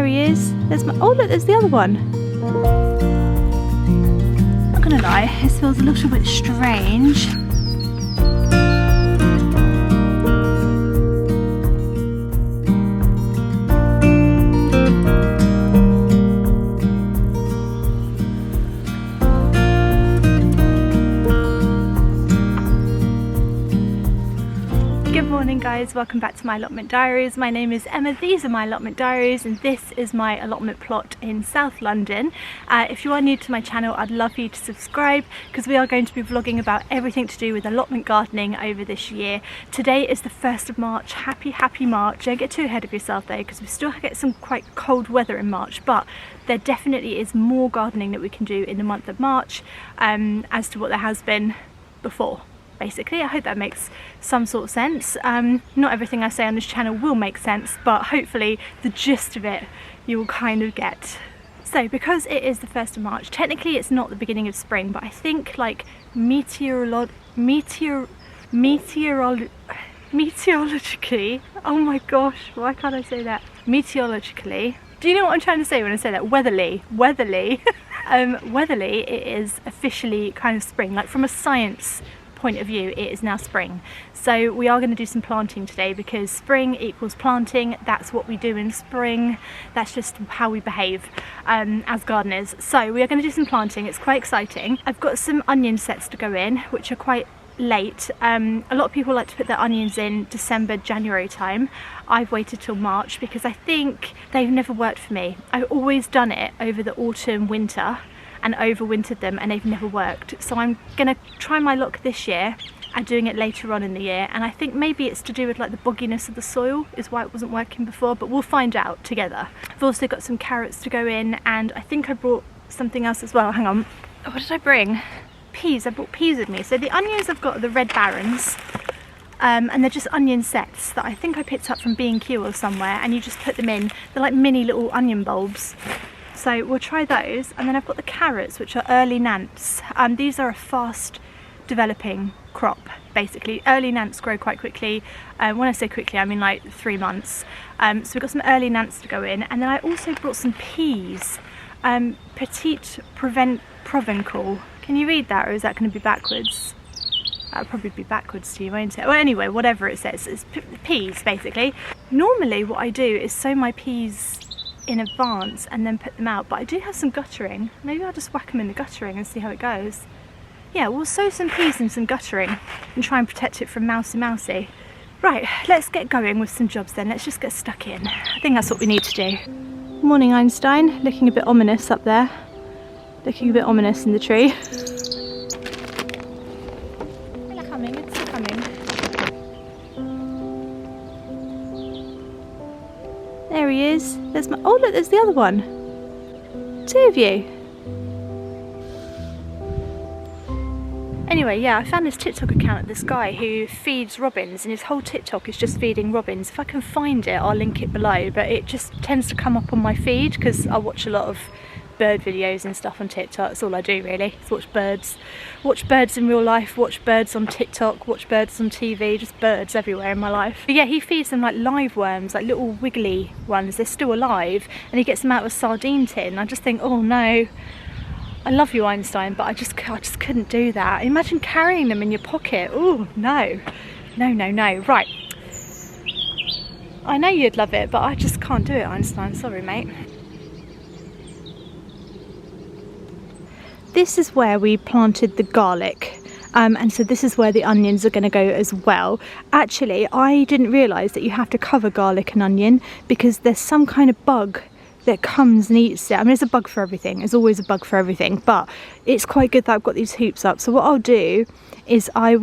There he is. There's my, oh look, there's the other one. Not gonna lie, this feels a little bit strange. Good morning guys, welcome back to my allotment diaries. My name is Emma, these are my allotment diaries and this is my allotment plot in South London. If you are new to my channel, I'd love for you to subscribe because we are going to be vlogging about everything to do with allotment gardening over this year. Today is the 1st of March, happy March. Don't get too ahead of yourself though because we still get some quite cold weather in March, but there definitely is more gardening that we can do in the month of March as to what there has been before. Basically, I hope that makes some sort of sense. Not everything I say on this channel will make sense, but hopefully the gist of it you will kind of get. So because it is the 1st of March, technically it's not the beginning of spring, but I think like meteorologically, oh my gosh, why can't I say that? Meteorologically, do you know what I'm trying to say when I say that? Weatherly, weatherly it is officially kind of spring, like from a science point of view it is now spring. So we are going to do some planting today because spring equals planting. That's what we do in spring, that's just how we behave as gardeners. So we are going to do some planting. It's quite exciting. I've got some onion sets to go in which are quite late. A lot of people like to put their onions in December, January time. I've waited till March because I think they've never worked for me. I've always done it over the autumn, winter and overwintered them and they've never worked. So I'm gonna try my luck this year at doing it later on in the year, and I think maybe it's to do with like the bogginess of the soil is why it wasn't working before, but we'll find out together. I've also got some carrots to go in and I think I brought something else as well. Hang on, what did I bring? Peas, I brought peas with me. So the onions I've got are the Red Barons and they're just onion sets that I think I picked up from B&Q or somewhere, and you just put them in. They're like mini little onion bulbs. So we'll try those, and then I've got the carrots which are early nants. These are a fast developing crop basically. Early nants grow quite quickly. When I say quickly I mean like 3 months. So we've got some early nants to go in, and then I also brought some peas. Petite Provencal. Can you read that, or is that going to be backwards? That'll probably be backwards to you, won't it? Well anyway, whatever it says, it's peas basically. Normally what I do is sow my peas in advance and then put them out, but I do have some guttering. Maybe I'll just whack them in the guttering and see how it goes. Yeah, we'll sow some peas in some guttering and try and protect it from mousy. Right, let's get going with some jobs then. Let's just get stuck in. I think that's what we need to do. Morning Einstein, looking a bit ominous up there. Looking a bit ominous in the tree. It's coming, it's coming. There he is. There's my, oh look, there's the other one. 2 of you. Anyway, yeah, I found this TikTok account of this guy who feeds robins, and his whole TikTok is just feeding robins. If I can find it, I'll link it below, but it just tends to come up on my feed because I watch a lot of bird videos and stuff on TikTok. That's all I do really, is watch birds. Watch birds in real life, watch birds on TikTok, watch birds on TV, just birds everywhere in my life. But yeah, he feeds them like live worms, like little wiggly ones. They're still alive, and he gets them out of a sardine tin. I just think, oh no, I love you Einstein, but I just couldn't do that. Imagine carrying them in your pocket. Oh no, no. Right, I know you'd love it, but I just can't do it Einstein, sorry mate. This is where we planted the garlic, and so this is where the onions are going to go as well. Actually, I didn't realise that you have to cover garlic and onion because there's some kind of bug that comes and eats it. I mean, there's a bug for everything, there's always a bug for everything, but it's quite good that I've got these hoops up. So what I'll do is I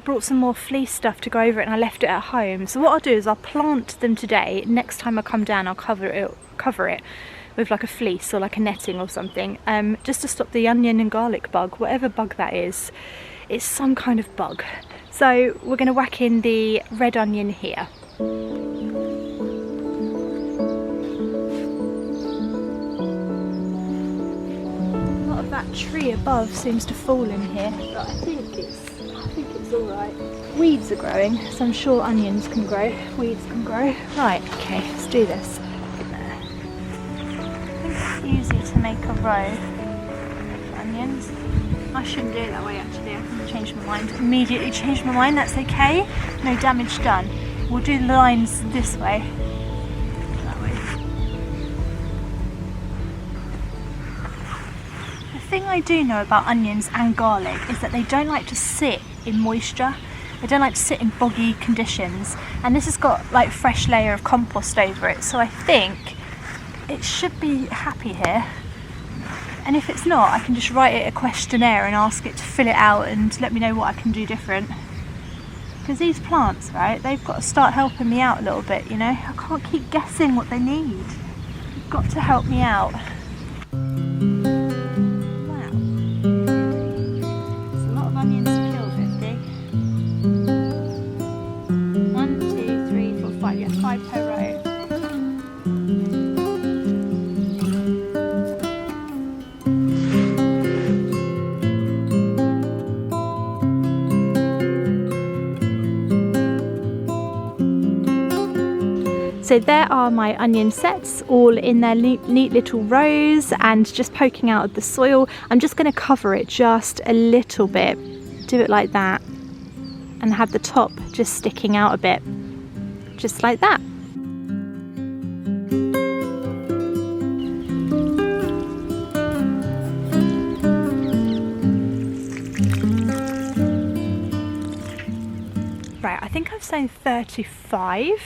brought some more fleece stuff to go over it and I left it at home. So what I'll do is I'll plant them today. Next time I come down I'll cover it with like a fleece or like a netting or something, just to stop the onion and garlic bug, whatever bug that is. It's some kind of bug. So we're going to whack in the red onion here. A lot of that tree above seems to fall in here, but I think it's is alright. Weeds are growing, so I'm sure onions can grow. Weeds can grow. Right, okay, let's do this. I think it's easy to make a row of onions. I shouldn't do it that way actually, I can change my mind. Immediately change my mind, that's okay. No damage done. We'll do the lines this way. That way. The thing I do know about onions and garlic is that they don't like to sit in moisture. They don't like to sit in boggy conditions. And this has got like a fresh layer of compost over it, so I think it should be happy here. And if it's not, I can just write it a questionnaire and ask it to fill it out and let me know what I can do different. Because these plants, right, they've got to start helping me out a little bit, you know? I can't keep guessing what they need. You've got to help me out. Wow. It's a lot of onions to kill, 50. 1, 2, 3, 4, 5. Yeah, 5 per row. So there are my onion sets all in their neat little rows and just poking out of the soil. I'm just going to cover it just a little bit, do it like that, and have the top just sticking out a bit, just like that. Right, I think I've sown 35.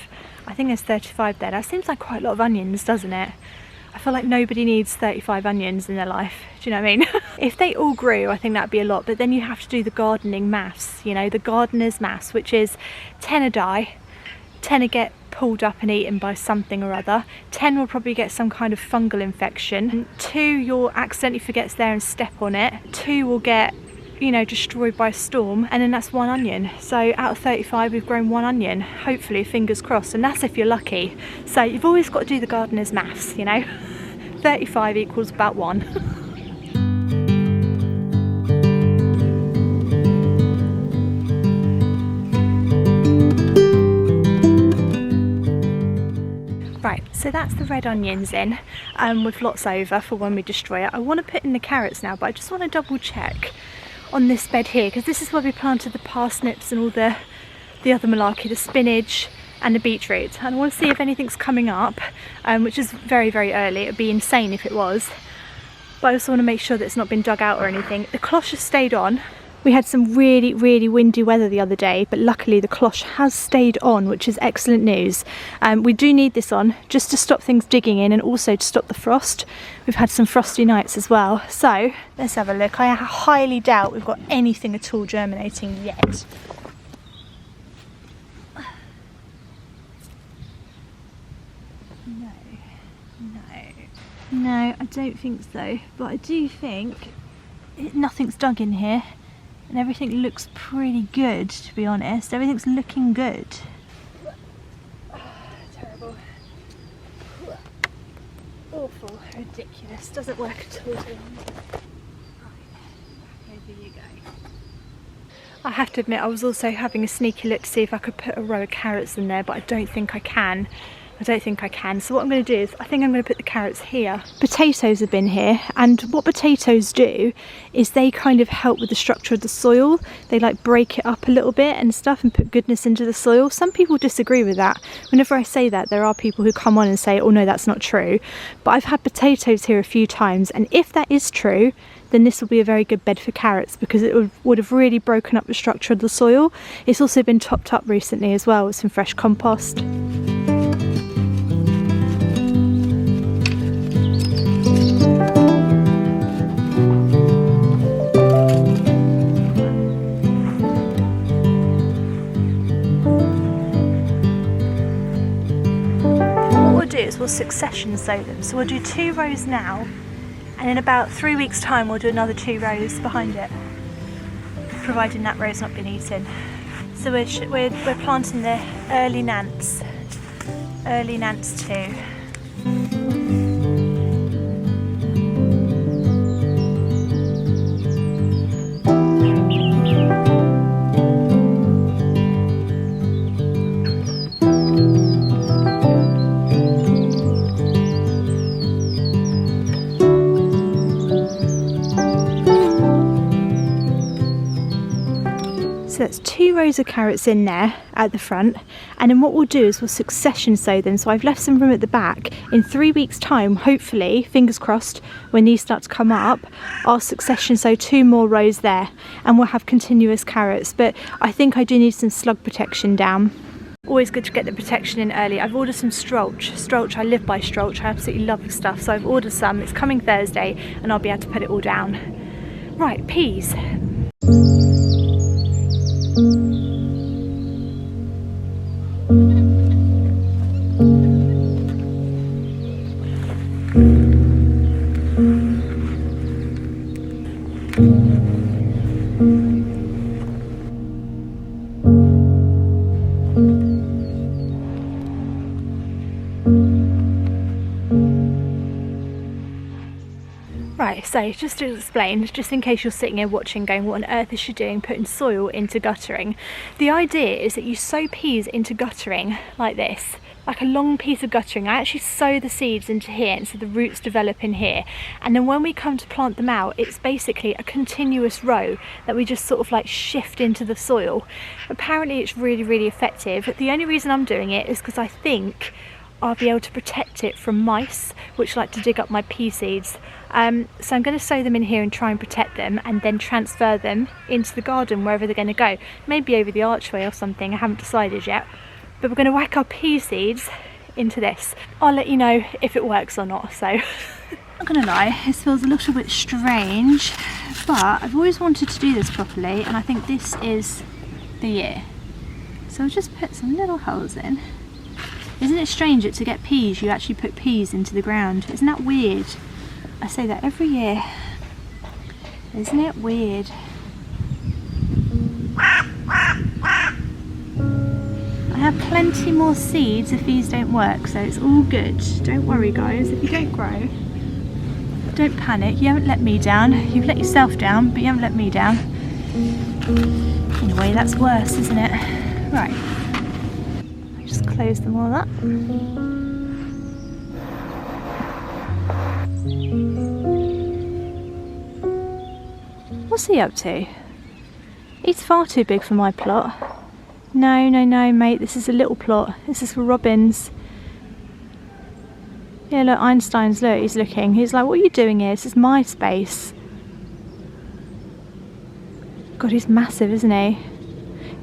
I think there's 35 there. That seems like quite a lot of onions, doesn't it? I feel like nobody needs 35 onions in their life. Do you know what I mean? If they all grew, I think that'd be a lot, but then you have to do the gardening maths, you know, the gardener's maths, which is 10 a die, 10 will get pulled up and eaten by something or other, 10 will probably get some kind of fungal infection, and 2 you'll accidentally forget it's there and step on it, 2 will get, you know, destroyed by a storm, and then that's 1 onion. So out of 35 we've grown 1 onion, hopefully, fingers crossed, and that's if you're lucky. So you've always got to do the gardener's maths, you know. 35 equals about 1. Right, so that's the red onions in, with lots over for when we destroy it. I want to put in the carrots now, but I just want to double check on this bed here, because this is where we planted the parsnips and all the other malarkey, the spinach and the beetroot, and I want to see if anything's coming up, which is very, very early. It would be insane if it was, but I also want to make sure that it's not been dug out or anything. The cloche has stayed on. We had some really, really windy weather the other day, but luckily the cloche has stayed on, which is excellent news. We do need this on just to stop things digging in and also to stop the frost. We've had some frosty nights as well. So let's have a look. I highly doubt we've got anything at all germinating yet. No, I don't think so, but I do think nothing's dug in here. And everything looks pretty good, to be honest. Everything's looking good. Terrible. Awful. Ridiculous. Doesn't work at all. Right, over you go. I have to admit, I was also having a sneaky look to see if I could put a row of carrots in there, but I don't think I can. So what I'm going to do is, I think I'm going to put the carrots here. Potatoes have been here, and what potatoes do is they kind of help with the structure of the soil. They like break it up a little bit and stuff and put goodness into the soil. Some people disagree with that. Whenever I say that, there are people who come on and say, oh no, that's not true. But I've had potatoes here a few times, and if that is true, then this will be a very good bed for carrots, because it would have really broken up the structure of the soil. It's also been topped up recently as well with some fresh compost. We'll succession sow them, so we'll do 2 rows now, and in about 3 weeks time we'll do another 2 rows behind it, providing that row's not been eaten. So we're planting the early Nance 2. There's 2 rows of carrots in there at the front, and then what we'll do is we'll succession sow them. So I've left some room at the back. In 3 weeks time, hopefully, fingers crossed, when these start to come up, I'll succession sow 2 more rows there and we'll have continuous carrots. But I think I do need some slug protection down. Always good to get the protection in early. I've ordered some strolch. Strolch, I live by strolch. I absolutely love the stuff. So I've ordered some. It's coming Thursday and I'll be able to put it all down. Right, peas. Right, so just to explain, just in case you're sitting here watching going, what on earth is she doing putting soil into guttering? The idea is that you sow peas into guttering like this, like a long piece of guttering. I actually sow the seeds into here, and so the roots develop in here. And then when we come to plant them out, it's basically a continuous row that we just sort of like shift into the soil. Apparently it's really, really effective. The only reason I'm doing it is because I think I'll be able to protect it from mice, which like to dig up my pea seeds. So I'm going to sow them in here and try and protect them, and then transfer them into the garden wherever they're going to go. Maybe over the archway or something, I haven't decided yet. But we're going to whack our pea seeds into this. I'll let you know if it works or not. So, not going to lie, this feels a little bit strange, but I've always wanted to do this properly, and I think this is the year. So I'll just put some little holes in. Isn't it strange that to get peas, you actually put peas into the ground? Isn't that weird? I say that every year. Isn't it weird? I have plenty more seeds if these don't work, so it's all good. Don't worry guys, if you don't grow, don't panic. You haven't let me down. You've let yourself down, but you haven't let me down. In a way that's worse, isn't it? Right. Just close them all up. What's he up to? He's far too big for my plot. No, no, no, mate, this is a little plot. This is for robins. Yeah, look, Einstein's, look, he's looking. He's like, what are you doing here? This is my space. God, he's massive, isn't he?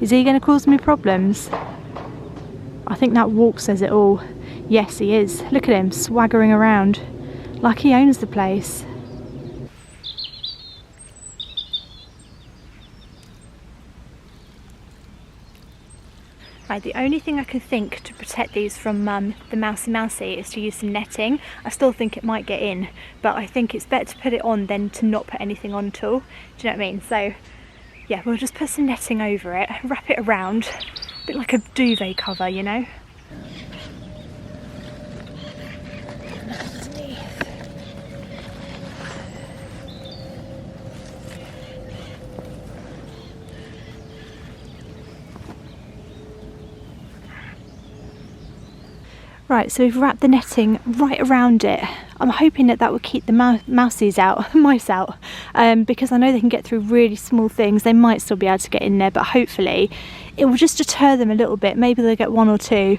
Is he going to cause me problems? I think that walk says it all. Yes, he is. Look at him, swaggering around. Like he owns the place. Right, the only thing I can think to protect these from the mousy is to use some netting. I still think it might get in, but I think it's better to put it on than to not put anything on at all. Do you know what I mean? So yeah, we'll just put some netting over it, wrap it around, a bit like a duvet cover, you know. Right, so we've wrapped the netting right around it. I'm hoping that that will keep the mice out, because I know they can get through really small things. They might still be able to get in there, but hopefully it will just deter them a little bit. Maybe they'll get 1 or 2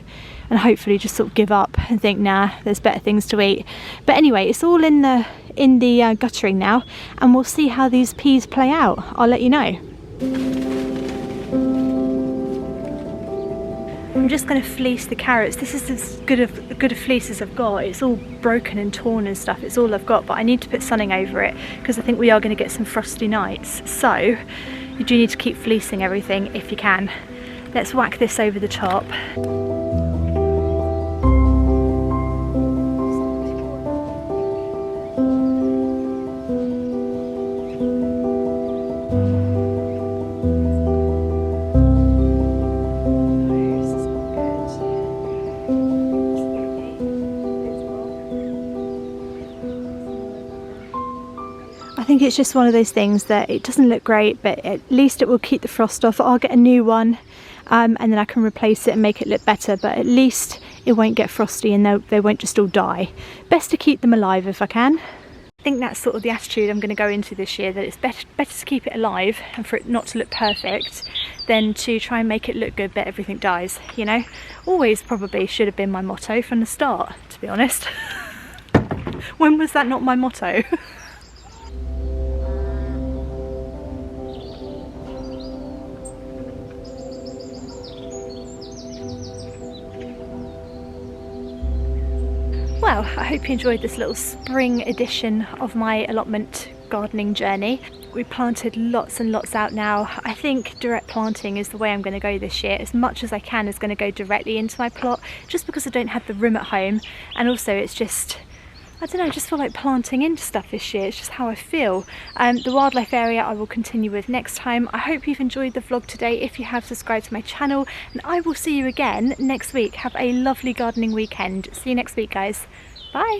and hopefully just sort of give up and think, nah, there's better things to eat. But anyway, it's all in the guttering now, and we'll see how these peas play out. I'll let you know. I'm just going to fleece the carrots. This is as good a fleece as I've got. It's all broken and torn and stuff. It's all I've got, but I need to put sunning over it because I think we are going to get some frosty nights. So you do need to keep fleecing everything if you can. Let's whack this over the top. I think it's just one of those things that it doesn't look great, but at least it will keep the frost off. I'll get a new one and then I can replace it and make it look better, but at least it won't get frosty and they won't just all die. Best to keep them alive if I can. think that's sort of the attitude I'm going to go into this year, that it's better to keep it alive and for it not to look perfect than to try and make it look good but everything dies, you know. Always probably should have been my motto from the start, to be honest. When was that not my motto? Well, I hope you enjoyed this little spring edition of my allotment gardening journey. We planted lots and lots out now. I think direct planting is the way I'm going to go this year. As much as I can is going to go directly into my plot, just because I don't have the room at home, and also it's just, I don't know, I just feel like planting into stuff this year. It's just how I feel. The wildlife area I will continue with next time. I hope you've enjoyed the vlog today. If you have, subscribe to my channel, and I will see you again next week. Have a lovely gardening weekend. See you next week, guys. Bye.